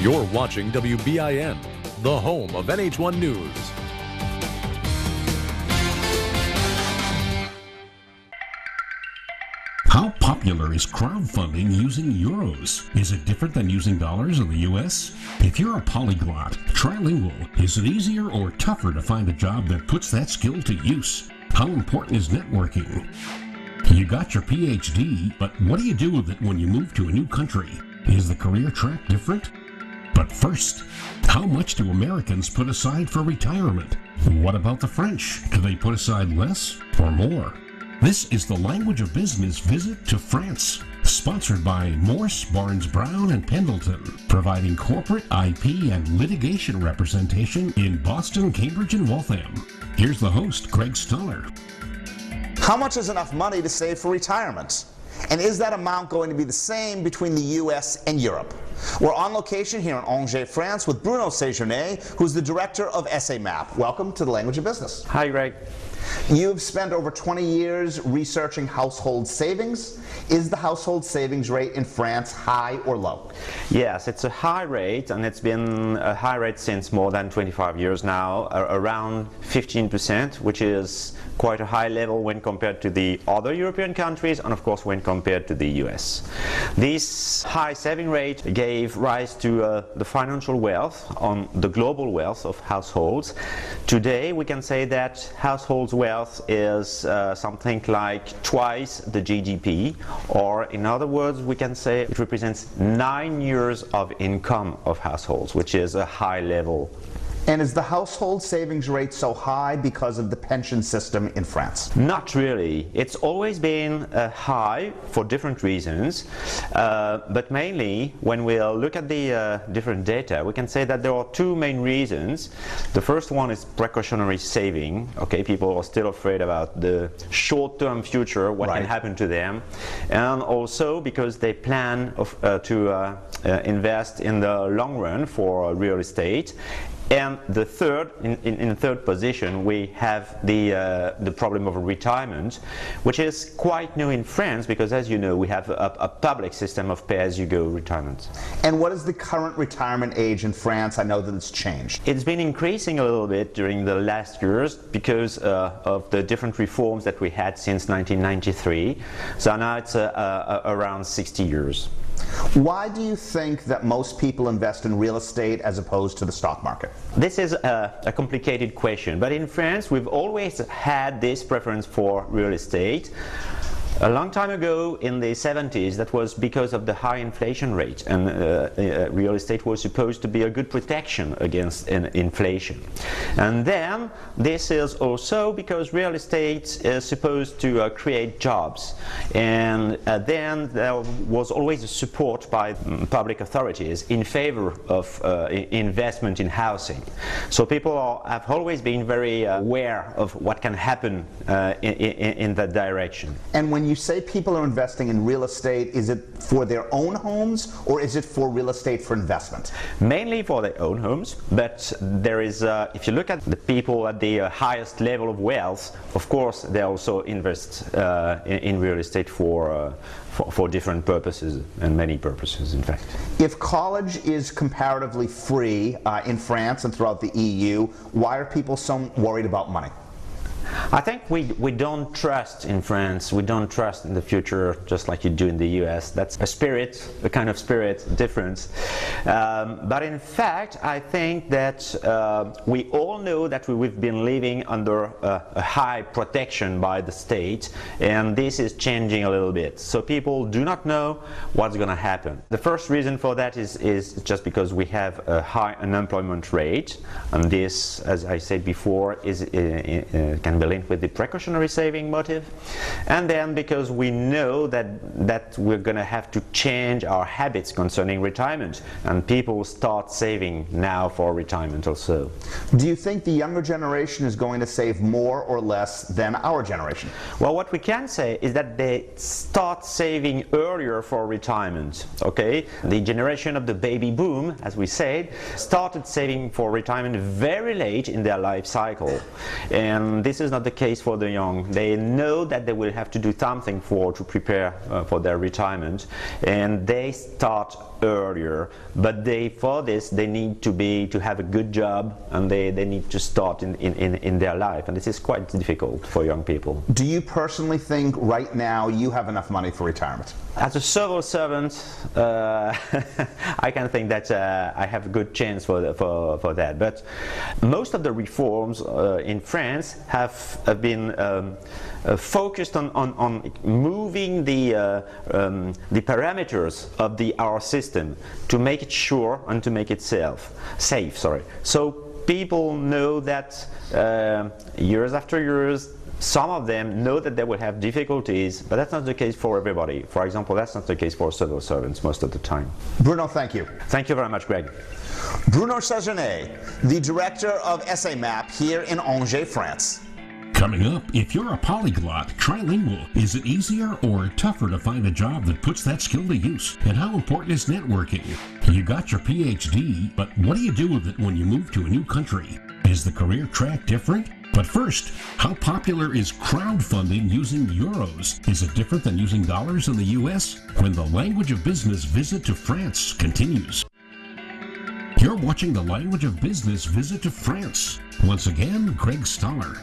You're watching WBIN, the home of NH1 News. How popular is crowdfunding using euros? Is it different than using dollars in the U.S.? If you're a polyglot, trilingual, is it easier or tougher to find a job that puts that skill to use? How important is networking? You got your PhD, but what do you do with it when you move to a new country? Is the career track different? But first, how much do Americans put aside for retirement? What about the French? Do they put aside less or more? This is the Language of Business Visit to France, sponsored by Morse, Barnes, Brown, and Pendleton, providing corporate IP and litigation representation in Boston, Cambridge, and Waltham. Here's the host, Greg Stoller. How much is enough money to save for retirement? And is that amount going to be the same between the U.S. and Europe? We're on location here in Angers, France with Bruno Séjourné, who's the director of SAMAP. Welcome to the Language of Business. Hi, Greg. You've spent over 20 years researching household savings. Is the household savings rate in France high or low? Yes, it's a high rate, and it's been a high rate since more than 25 years now, around 15%, which is quite a high level when compared to the other European countries, and of course when compared to the US. This high saving rate gave rise to the financial wealth, on the global wealth of households. Today we can say that households' wealth is something like twice the GDP, or in other words we can say it represents 9 years of income of households, which is a high level. And is the household savings rate so high because of the pension system in France? Not really. It's always been high for different reasons, but mainly when we look at the different data, we can say that there are two main reasons. The first one is precautionary saving. Okay, people are still afraid about the short-term future, what can happen to them, and also because they plan to invest in the long run for real estate. And the third, in third position, we have the problem of retirement, which is quite new in France because, as you know, we have a public system of pay-as-you-go retirement. And what is the current retirement age in France? I know that it's changed. It's been increasing a little bit during the last years because of the different reforms that we had since 1993. So now it's around 60 years. Why do you think that most people invest in real estate as opposed to the stock market? This is a complicated question, but in France we've always had this preference for real estate. A long time ago, in the 70s, that was because of the high inflation rate, and real estate was supposed to be a good protection against inflation. And then this is also because real estate is supposed to create jobs, and then there was always a support by public authorities in favor of investment in housing. So people have always been very aware of what can happen in that direction. And when you say people are investing in real estate, is it for their own homes or is it for real estate for investment? Mainly for their own homes, but there is, if you look at the people at the highest level of wealth, of course they also invest in real estate for different purposes, and many purposes in fact. If college is comparatively free in France and throughout the EU, why are people so worried about money? I think we don't trust in France, we don't trust in the future just like you do in the US. That's a spirit, a kind of spirit difference. But in fact, I think that we all know that we've been living under a high protection by the state, and this is changing a little bit. So people do not know what's going to happen. The first reason for that is just because we have a high unemployment rate, and this, as I said before, can be linked with the precautionary saving motive, and then because we know that we're going to have to change our habits concerning retirement, and people start saving now for retirement also. Do you think the younger generation is going to save more or less than our generation? Well, what we can say is that they start saving earlier for retirement. Okay, the generation of the baby boom, as we said, started saving for retirement very late in their life cycle, and this is not the case for the young. They know that they will have to do something to prepare for their retirement, and they start earlier, but for this they need to have a good job, and they need to start in their life, and this is quite difficult for young people. Do you personally think right now you have enough money for retirement? As a civil servant, I can think that I have a good chance for that. But most of the reforms in France have been focused on moving the parameters of our system to make it sure and to make it safe. So people know that years after years, some of them know that they will have difficulties, but that's not the case for everybody. For example, that's not the case for civil servants most of the time. Bruno, thank you. Thank you very much, Greg. Bruno Sejourné, the director of SAMAP here in Angers, France. Coming up, if you're a polyglot, trilingual, is it easier or tougher to find a job that puts that skill to use? And how important is networking? You got your PhD, but what do you do with it when you move to a new country? Is the career track different? But first, how popular is crowdfunding using euros? Is it different than using dollars in the US? When the Language of Business visit to France continues. You're watching the Language of Business visit to France. Once again, Greg Stoller.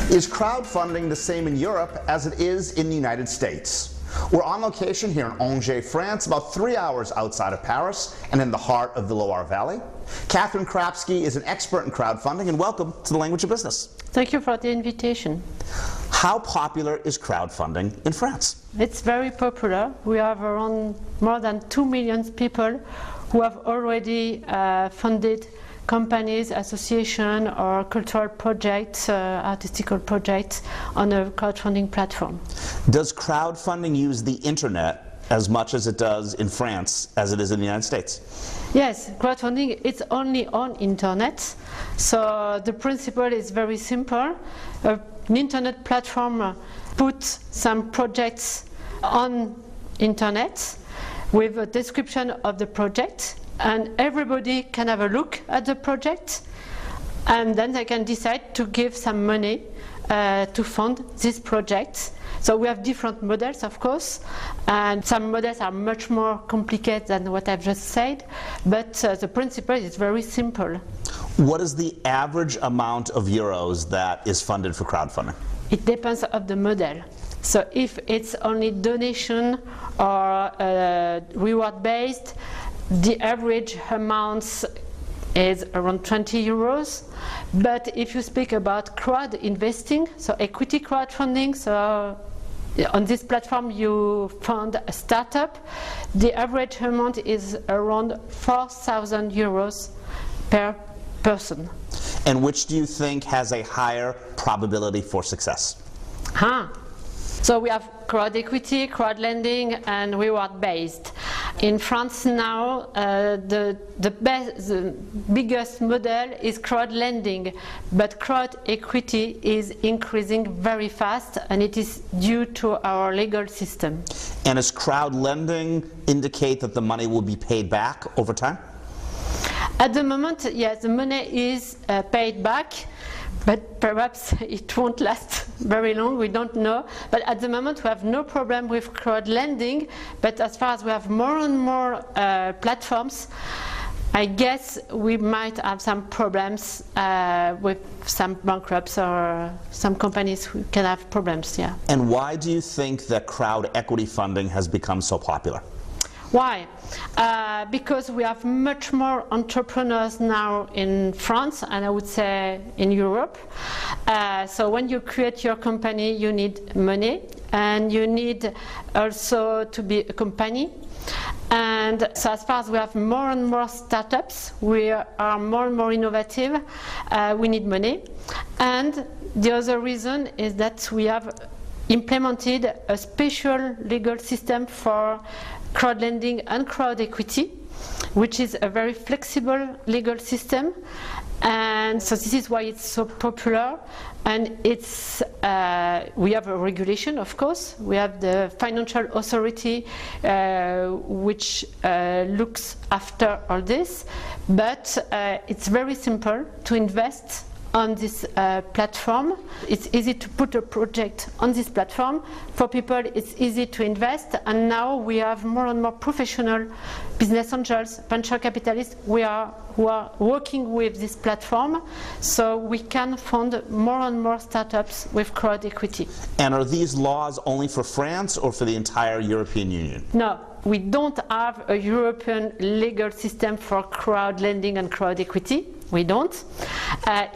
Is crowdfunding the same in Europe as it is in the United States? We're on location here in Angers, France, about 3 hours outside of Paris and in the heart of the Loire Valley. Catherine Krapsky is an expert in crowdfunding, and welcome to the Language of Business. Thank you for the invitation. How popular is crowdfunding in France? It's very popular. We have around more than 2 million people who have already funded companies, associations, or cultural projects, artistical projects on a crowdfunding platform. Does crowdfunding use the internet as much as it does in France as it is in the United States? Yes, crowdfunding is only on internet. So the principle is very simple. An internet platform puts some projects on internet with a description of the project, and everybody can have a look at the project, and then they can decide to give some money to fund this project. So we have different models, of course, and some models are much more complicated than what I've just said, but the principle is very simple. What is the average amount of euros that is funded for crowdfunding? It depends on the model. So if it's only donation or reward-based, the average amount is around 20 euros. But if you speak about crowd investing, so equity crowdfunding, so on this platform you fund a startup, the average amount is around 4,000 euros per person. And which do you think has a higher probability for success? So we have crowd equity, crowd lending, and reward based. In France now, the biggest model is crowd lending, but crowd equity is increasing very fast, and it is due to our legal system. And does crowd lending indicate that the money will be paid back over time? At the moment, yes, the money is paid back, but perhaps it won't last very long, we don't know. But at the moment we have no problem with crowd lending, but as far as we have more and more platforms, I guess we might have some problems with some bankrupts or some companies who can have problems, yeah. And why do you think that crowd equity funding has become so popular? Why? Because we have much more entrepreneurs now in France, and I would say in Europe. So when you create your company, you need money, and you need also to be a company. And so as far as we have more and more startups, we are more and more innovative, we need money. And the other reason is that we have implemented a special legal system for crowd lending and crowd equity, which is a very flexible legal system, and so this is why it's so popular. And it's we have a regulation, of course. We have the financial authority which looks after all this, but it's very simple to invest on this platform. It's easy to put a project on this platform. For people, it's easy to invest, and now we have more and more professional business angels, venture capitalists who are working with this platform, so we can fund more and more startups with crowd equity. And are these laws only for France or for the entire European Union? No. We don't have a European legal system for crowd lending and crowd equity. We don't.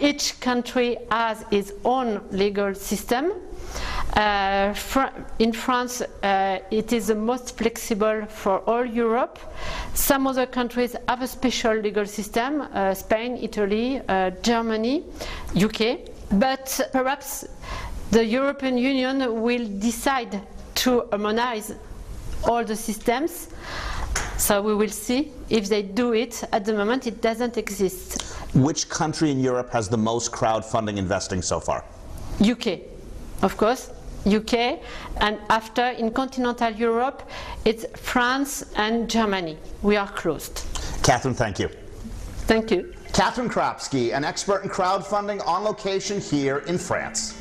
Each country has its own legal system. In France, it is the most flexible for all Europe. Some other countries have a special legal system, Spain, Italy, Germany, UK. But perhaps the European Union will decide to harmonize all the systems, so we will see if they do it. At the moment, it doesn't exist. Which country in Europe has the most crowdfunding investing so far? UK, of course, UK, and after in continental Europe, it's France and Germany. We are closed. Catherine, thank you. Thank you. Catherine Krapski, an expert in crowdfunding on location here in France.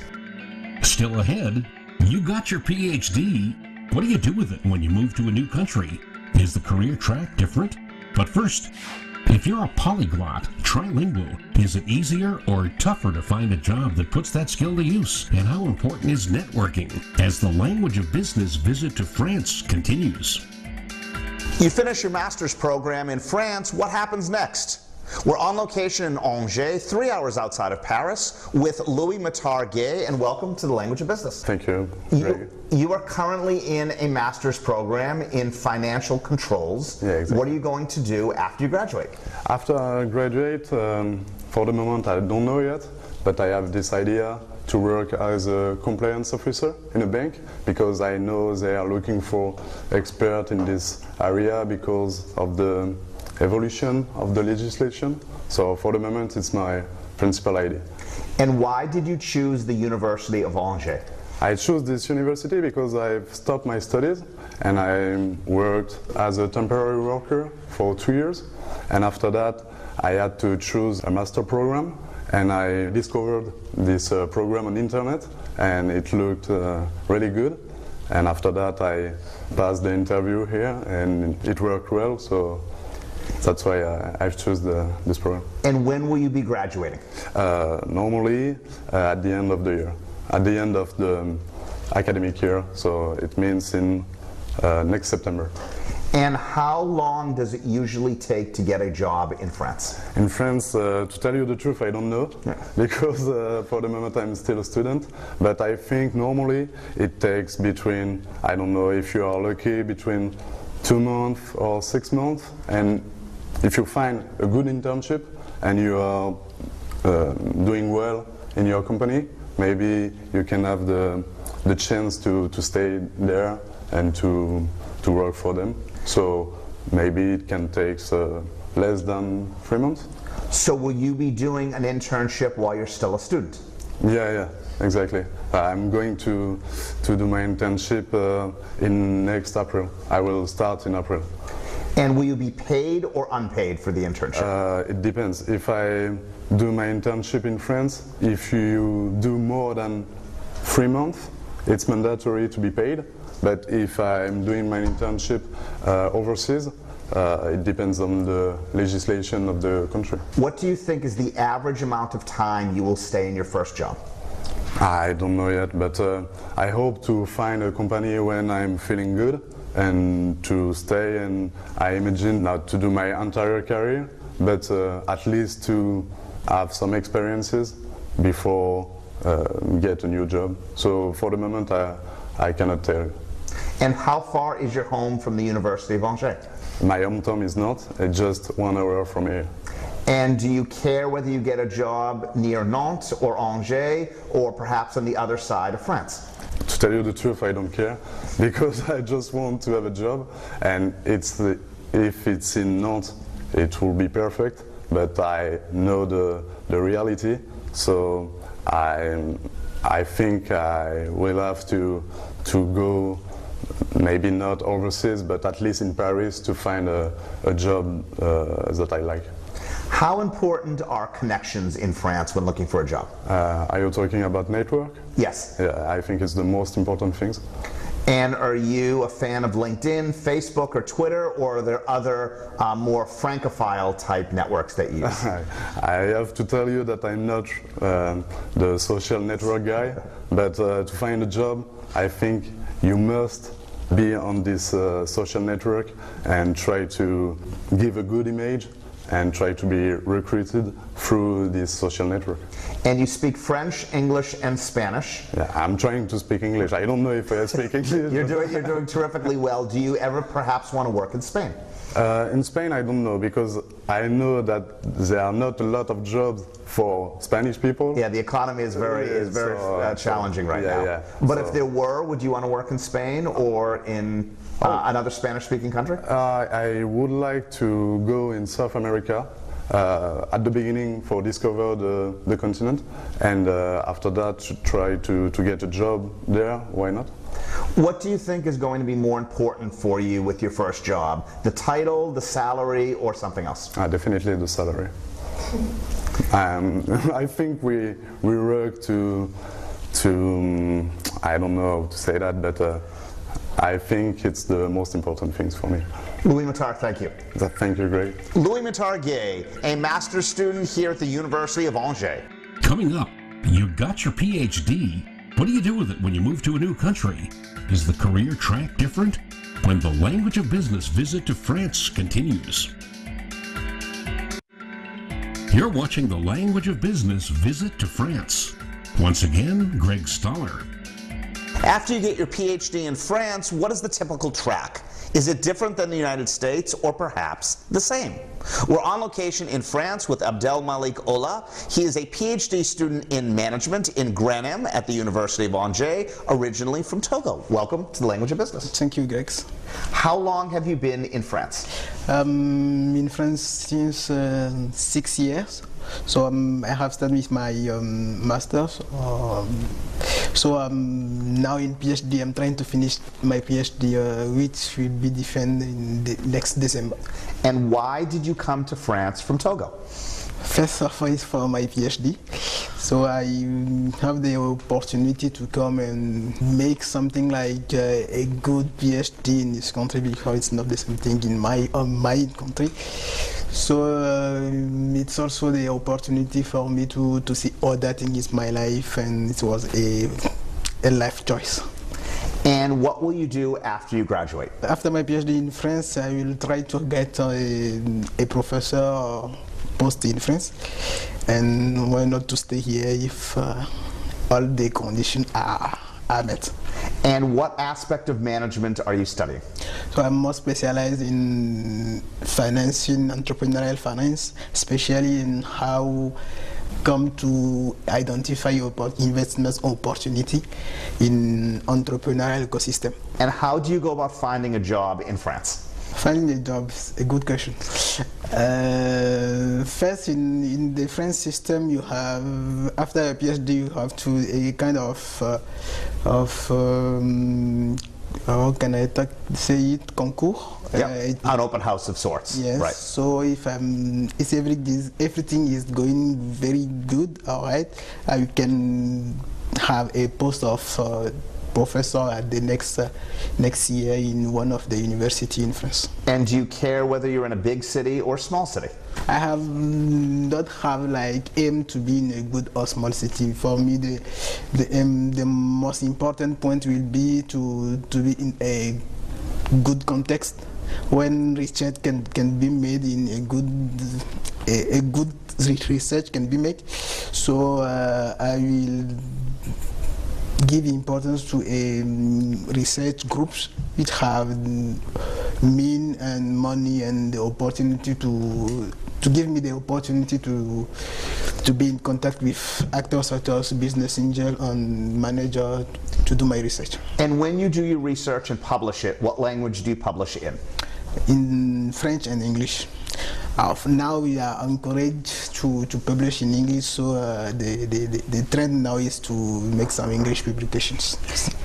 Still ahead, you got your PhD. What do you do with it when you move to a new country? Is the career track different? But first, if you're a polyglot, trilingual, is it easier or tougher to find a job that puts that skill to use? And how important is networking as the language of business visit to France continues? You finish your master's program in France, what happens next? We're on location in Angers, 3 hours outside of Paris, with Louis Metar-Gay, and welcome to the Language of Business. Thank you. You are currently in a master's program in financial controls. Yeah, exactly. What are you going to do after you graduate? After I graduate, for the moment I don't know yet, but I have this idea to work as a compliance officer in a bank, because I know they are looking for experts in this area because of the evolution of the legislation. So for the moment it's my principal idea. And why did you choose the University of Angers? I chose this university because I've stopped my studies and I worked as a temporary worker for 2 years, and after that I had to choose a master program, and I discovered this program on the internet and it looked really good, and after that I passed the interview here and it worked well, so that's why I've chosen this program. And when will you be graduating? Normally at the end of the year, at the end of the academic year, so it means in next September. And how long does it usually take to get a job in France? In France, to tell you the truth, I don't know, because for the moment I'm still a student, but I think normally it takes between, I don't know if you are lucky, between 2 months or 6 months, and if you find a good internship and you are doing well in your company, maybe you can have the chance to stay there and to work for them. So maybe it can take less than 3 months. So will you be doing an internship while you're still a student? Yeah, exactly. I'm going to do my internship in next April. I will start in April. And will you be paid or unpaid for the internship? It depends. If I do my internship in France, if you do more than 3 months, it's mandatory to be paid. But if I'm doing my internship overseas, it depends on the legislation of the country. What do you think is the average amount of time you will stay in your first job? I don't know yet, but I hope to find a company when I'm feeling good and to stay, and I imagine not to do my entire career, but at least to have some experiences before get a new job. So for the moment I cannot tell. And how far is your home from the University of Angers? My hometown is not, it's just 1 hour from here. And do you care whether you get a job near Nantes or Angers, or perhaps on the other side of France? To tell you the truth, I don't care, because I just want to have a job, and if it's in Nantes, it will be perfect, but I know the reality, so I think I will have to go, maybe not overseas, but at least in Paris, to find a job that I like. How important are connections in France when looking for a job? Are you talking about network? Yes. Yeah, I think it's the most important things. And are you a fan of LinkedIn, Facebook, or Twitter, or are there other more francophile type networks that you use? I have to tell you that I'm not the social network guy, but to find a job, I think you must be on this social network and try to give a good image and try to be recruited through this social network. And you speak French, English, and Spanish. Yeah, I'm trying to speak English. I don't know if I speak English. You're doing terrifically well. Do you ever perhaps want to work in Spain? In Spain, I don't know, because I know that there are not a lot of jobs for Spanish people. Yeah, the economy is very challenging right now. Yeah. But if there were, would you want to work in Spain or in another Spanish-speaking country? I would like to go in South America at the beginning for discover the continent, and after that try to get a job there. Why not? What do you think is going to be more important for you with your first job? The title, the salary, or something else? Definitely the salary. I think we work to I don't know how to say that, but I think it's the most important things for me. Louis Matar, thank you. Thank you, Greg. Louis Matar-Gay, a master's student here at the University of Angers. Coming up, you got your PhD. What do you do with it when you move to a new country? Is the career track different? When the Language of Business visit to France continues. You're watching the Language of Business visit to France. Once again, Greg Stoller. After you get your PhD in France, what is the typical track? Is it different than the United States, or perhaps the same? We're on location in France with Abdelmalik Ola. He is a PhD student in management in Granem at the University of Angers, originally from Togo. Welcome to the Language of Business. Thank you, Greg. How long have you been in France? In France since 6 years. So I have started with my master's. Now in PhD, I'm trying to finish my PhD, which will be defended in the next December. And why did you come to France from Togo? First of all, is for my PhD. So I have the opportunity to come and make something like a good PhD in this country, because it's not the same thing in my country. So it's also the opportunity for me to see other things in my life, and it was a life choice. And what will you do after you graduate? After my PhD in France, I will try to get a professor post in France, and why not to stay here if all the conditions are met. And what aspect of management are you studying? So I'm more specialized in financing, entrepreneurial finance, especially in how come to identify investment opportunity in entrepreneurial ecosystem. And how do you go about finding a job in France? Finding a job is a good question. First, in the French system, you have, after a PhD, you have to a kind of how can I say it, concours? An open house of sorts. Yes. Right. So if everything is going very good, all right, I can have a post of professor at the next year in one of the university in France. And do you care whether you're in a big city or small city? I have not have like aim to be in a good or small city. For me, the most important point will be to be in a good context, when research can be made in a good research can be made. So I will give importance to research groups which have mean and money and the opportunity to give me the opportunity to be in contact with actors, business angel, and manager to do my research. And when you do your research and publish it, what language do you publish in? In French and English. Now we are encouraged to publish in English, so the trend now is to make some English publications.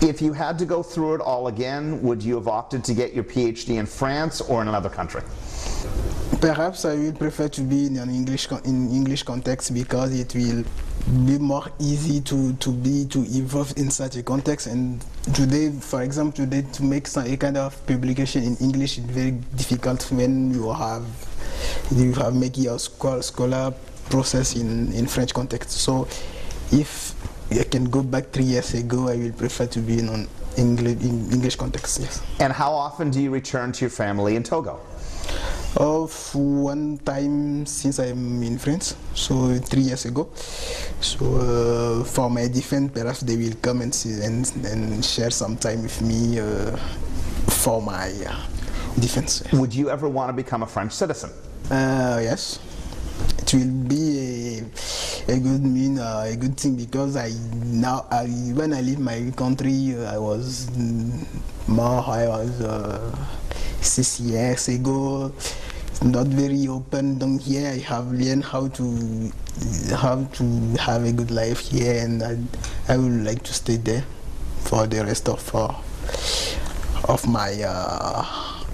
If you had to go through it all again, would you have opted to get your PhD in France or in another country? Perhaps I will prefer to be in an English context because it will be more easy to evolve in such a context. And today, for example, to make a kind of publication in English is very difficult when you have making your scholar process in French context. So, if I can go back 3 years ago, I will prefer to be in English context. Yes. And how often do you return to your family in Togo? One time since I'm in France, so 3 years ago. So for my defense, perhaps they will come and see and share some time with me for my defense. Yes. Would you ever want to become a French citizen? Yes. It will be a good thing because when I leave my country, I was 6 years ago. Not very open down here. I have learned how to have a good life here, and I would like to stay there for the rest of my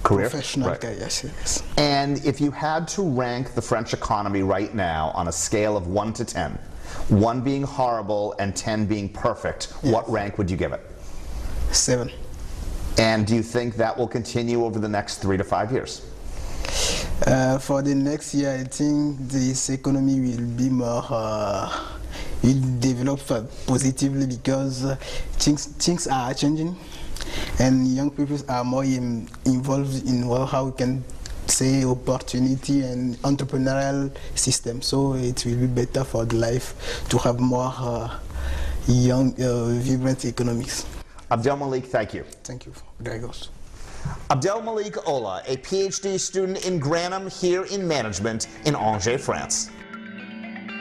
career? Professional career. Yes. And if you had to rank the French economy right now on a scale of 1 to 10, 1 being horrible and 10 being perfect, what rank would you give it? 7. And do you think that will continue over the next 3 to 5 years? For the next year, I think this economy will be more, will develop positively because things are changing, and young people are more involved in how we can say opportunity and entrepreneurial system. So it will be better for the life to have more young, vibrant economics. Abdelmalik, thank you. Thank you, Dragos. Abdelmalik Ola, a PhD student in Grantham here in management in Angers, France.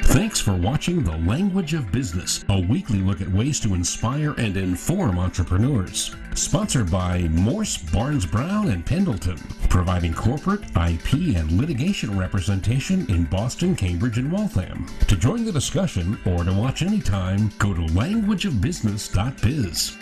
Thanks for watching The Language of Business, a weekly look at ways to inspire and inform entrepreneurs. Sponsored by Morse, Barnes Brown, and Pendleton, providing corporate, IP, and litigation representation in Boston, Cambridge, and Waltham. To join the discussion or to watch anytime, go to languageofbusiness.biz.